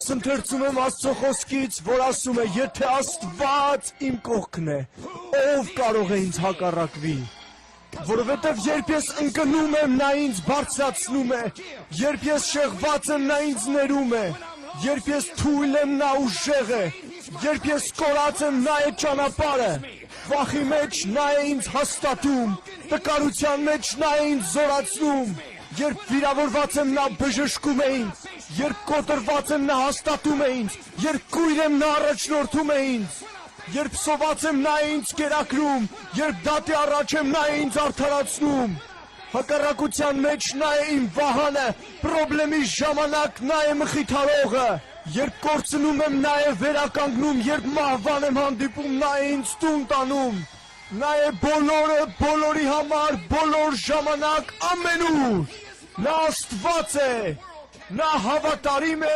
Ընթերցում եմ Աստծո խոսքից, որ ասում է, եթե Աստված իմ կողքն է, ով կարող է ինձ հակառակվի, որովհետև երբ ես ընկնում եմ, նա ինձ բարձրացնում է, երբ ես շեղված եմ, նա ինձ ներում է, երբ ես թույլ եմ, նա ուժեղ է, երբ ես կորած եմ, նա է ճանապարհը, վախի մեջ նա է ինձ հաստատում, տկարության մեջ նա է ինձ զորացնում, երբ վիրավորված եմ, նա բժշկում է ինձ, երբ կոտրված եմ, նա հաստատում է ինձ, երբ կույր եմ, նա առաջնորդում է ինձ, երբ սոված եմ, նա է ինձ կերակրում, երբ դատի առաջ եմ, նա է ինձ արդարացնում, հակառակության մեջ նա է իմ վահանը, պրոբլեմի ժամանակ նա է մխիթարողը, երբ կորցնում եմ, նա է վերականգնում, երբ մահվան եմ հանդիպում, նա է ինձ տուն տանում, նա է բոլորը, բոլորի համար, բոլոր ժամանակ, ամենուր, նա Աստված է, նա հավատարիմ է,